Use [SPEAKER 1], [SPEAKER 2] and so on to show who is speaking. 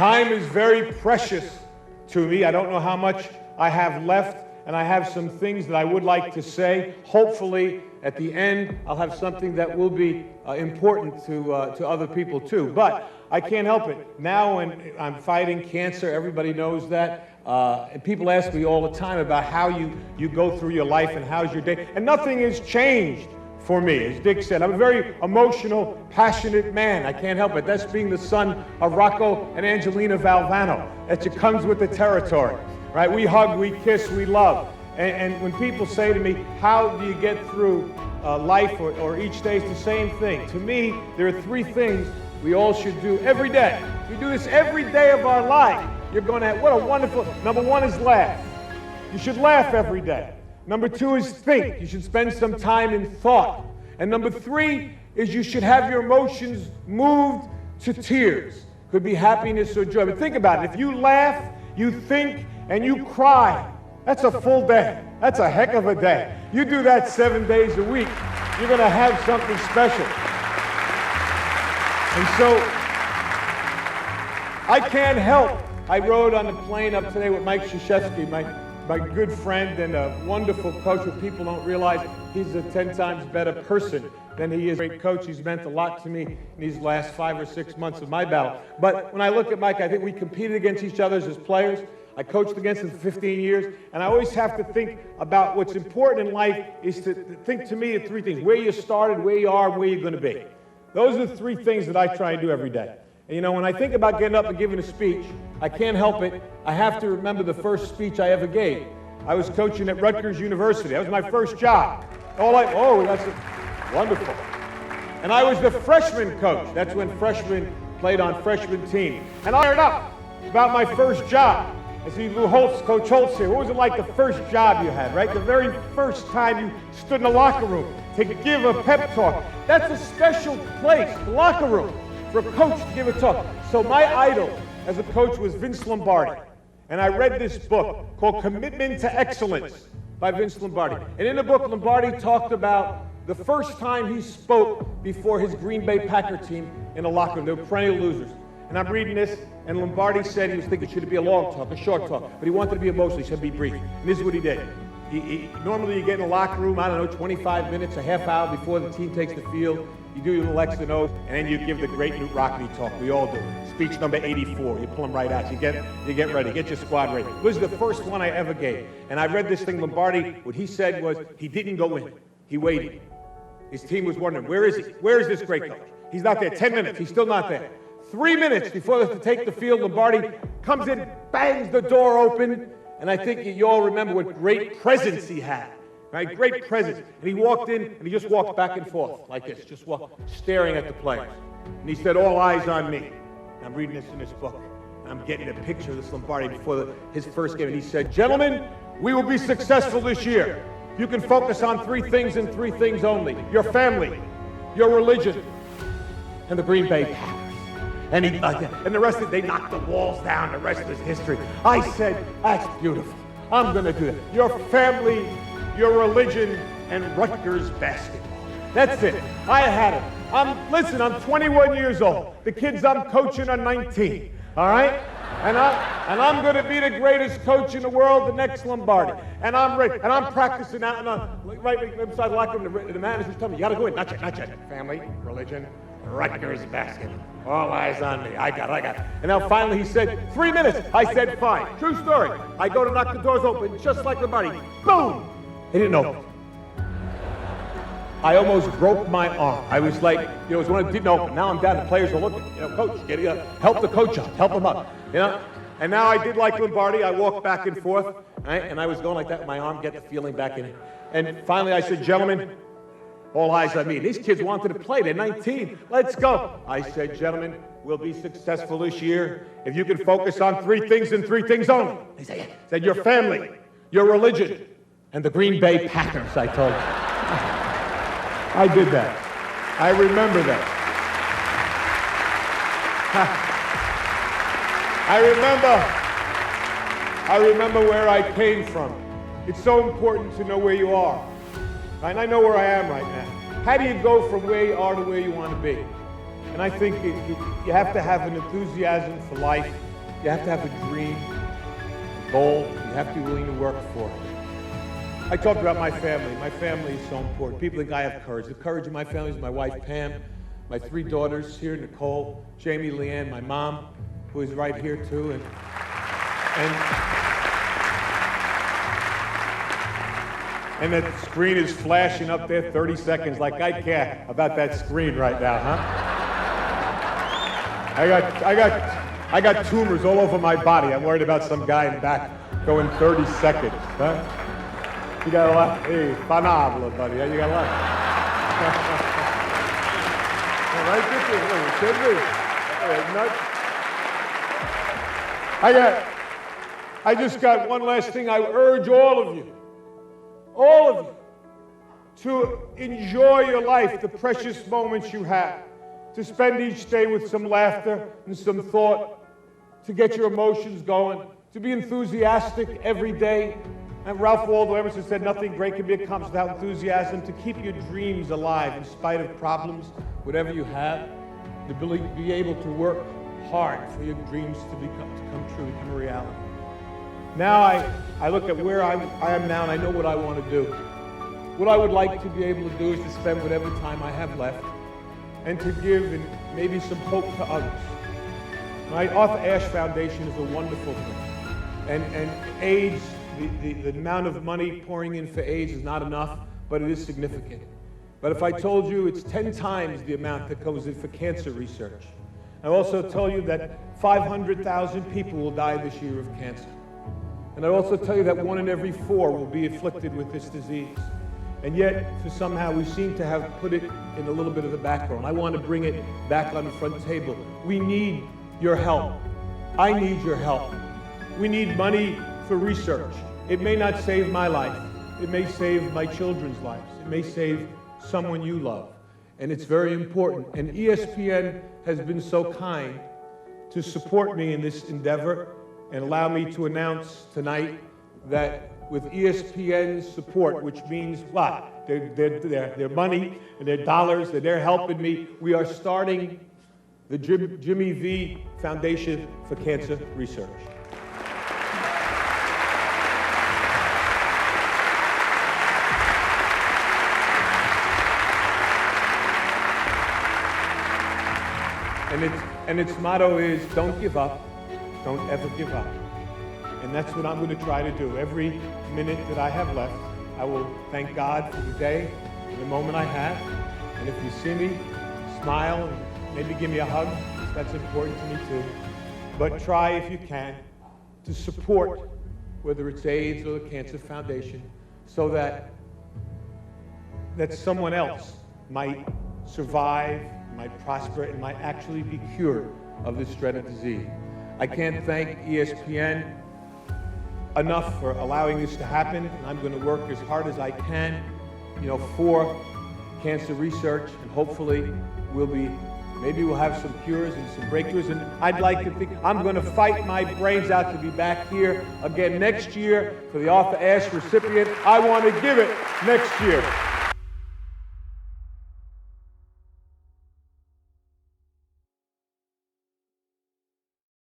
[SPEAKER 1] Time is very precious to me. I don't know how much I have left, and I have some things that I would like to say. Hopefully, at the end, I'll have something that will be important to other people too. But I can't help it. Now when I'm fighting cancer, everybody knows that. And people ask me all the time about how you go through your life and how's your day. And nothing has changed for me. As Dick said, I'm a very emotional, passionate man. I can't help it. That's being the son of Rocco and Angelina Valvano. That just comes with the territory, right? We hug, we kiss, we love. And when people say to me, how do you get through life or each day, it's the same thing. To me, there are three things we all should do every day. If we do this every day of our life, you're going to have, what a wonderful, number one is laugh. You should laugh every day. Number two is think. You should spend some time in thought. And number three is you should have your emotions moved to tears. Could be happiness or joy. But think about it. If you laugh, you think, and you cry, that's a full day. That's a heck of a day. You do that 7 days a week, you're going to have something special. And so, I can't help. I rode on the plane up today with Mike Krzyzewski, my good friend and a wonderful coach. What people don't realize, he's a 10 times better person than he is a great coach. He's meant a lot to me in these last 5 or 6 months of my battle. But when I look at Mike, I think we competed against each other as players. I coached against him for 15 years, and I always have to think about what's important in life is to think to me of three things: where you started, where you are, and where you're going to be. Those are the three things that I try and do every day. And you know, when I think about getting up and giving a speech, I can't help it. I have to remember the first speech I ever gave. I was coaching at Rutgers University. That was my first job. That's wonderful. And I was the freshman coach. That's when freshmen played on freshman team. And I learned up about my first job. I see Lou Holtz, Coach Holtz here. What was it like the first job you had, right? The very first time you stood in the locker room to give a pep talk. That's a special place, the locker room, for a coach to give a talk. So my idol as a coach was Vince Lombardi. And I read this book called Commitment to Excellence by Vince Lombardi. And in the book, Lombardi talked about the first time he spoke before his Green Bay Packer team in a locker room. They were perennial losers. And I'm reading this, and Lombardi said he was thinking, should it be a long talk, a short talk? But he wanted to be emotional. He said, be brief. And this is what he did. Normally you get in a locker room, 25 minutes, a half hour before the team takes the field. You do your little X and O's, and then you give the great Newt Rockne talk. We all do. Speech number 84. You pull them right out. You get ready. Get your squad ready. This is the first one I ever gave. And I read this thing, Lombardi, what he said was, he didn't go in. He waited. His team was wondering, where is he? Where is this great coach? He's not there. 10 minutes. He's still not there. 3 minutes before they have to take the field, Lombardi comes in, bangs the door open, and I think you all remember what great presence he had, right? Great presence. And he walked in, and he just walked back and forth like this, just staring at the players. And he said, all eyes on me. And I'm reading this in this book, and I'm getting a picture of this Lombardi before his first game. And he said, gentlemen, we will be successful this year. You can focus on three things and three things only: your family, your religion, and the Green Bay Packers. And the rest of it, they knocked the walls down. The rest is history. I said, that's beautiful. I'm going to do that. Your family, your religion, and Rutgers basketball. That's it. I had it. Listen, I'm 21 years old. The kids I'm coaching are 19. All right? And I'm going to be the greatest coach in the world, the next Lombardi. And I'm ready. And I'm practicing out. And right inside the locker room, the manager's telling me, you got to go in. Not yet. Family, religion, Rutgers basketball. All eyes on me. I got it. And now finally he said, 3 minutes. I said, fine. True story. I go to knock the doors open, just like Lombardi. Boom! They didn't open. I almost broke my arm. I was like, it was when it didn't open. Now I'm down. The players are looking. Coach, help the coach up. Help him up. And now I did like Lombardi. I walked back and forth, right? And I was going like that with my arm, get the feeling back in it. And finally I said, gentlemen, all eyes on me. These kids wanted to play. They're 19. Let's go. I said, gentlemen, we'll be successful this year if you can focus on three things and three things only. They said, your family, your religion, and the Green Bay Packers, I told you. I did that. I remember that. I remember where I came from. It's so important to know where you are. And I know where I am right now. How do you go from where you are to where you want to be? And I think you have to have an enthusiasm for life. You have to have a dream, a goal. You have to be willing to work for it. I talked about my family. My family is so important. People think I have courage. The courage of my family is my wife, Pam, my 3 daughters here, Nicole, Jamie, Leanne, my mom, who is right here too, and that screen is flashing up there 30 seconds like I care about that screen right now, huh? I got tumors all over my body. I'm worried about some guy in the back going 30 seconds, huh? You got a lot. Hey, phenomenal, buddy. You got a lot. Right, I just got one last thing. I urge all of you, to enjoy your life, the precious moments you have, to spend each day with some laughter and some thought, to get your emotions going, to be enthusiastic every day. And Ralph Waldo Emerson said, nothing great can be accomplished without enthusiasm. To keep your dreams alive in spite of problems, whatever you have, the ability to be able to work hard for your dreams to come true, become a reality. Now I look at where I am now, and I know what I want to do. What I would like to be able to do is to spend whatever time I have left and to give maybe some hope to others. My Arthur Ashe Foundation is a wonderful thing. And AIDS, the amount of money pouring in for AIDS is not enough, but it is significant. But if I told you it's 10 times the amount that goes in for cancer research, I also tell you that 500,000 people will die this year of cancer. And I also tell you that 1 in every 4 will be afflicted with this disease. And yet, for somehow, we seem to have put it in a little bit of the background. I want to bring it back on the front table. We need your help. I need your help. We need money for research. It may not save my life. It may save my children's lives. It may save someone you love. And it's very important. And ESPN has been so kind to support me in this endeavor and allow me to announce tonight that with ESPN's support, which means what? Their money and their dollars, and they're helping me, we are starting the Jimmy V Foundation for Cancer Research. And its motto is, don't give up, don't ever give up. And that's what I'm going to try to do. Every minute that I have left, I will thank God for the day, for the moment I have. And if you see me, smile and maybe give me a hug. That's important to me too. But try, if you can, to support, whether it's AIDS or the Cancer Foundation, so that someone else might survive, might prosper, and might actually be cured of this dreaded disease. I can't thank ESPN enough for allowing this to happen, and I'm going to work as hard as I can, for cancer research, and hopefully maybe we'll have some cures and some breakthroughs, and I'd like to think I'm going to fight my brains out to be back here again next year for the Arthur Ashe recipient. I want to give it next year.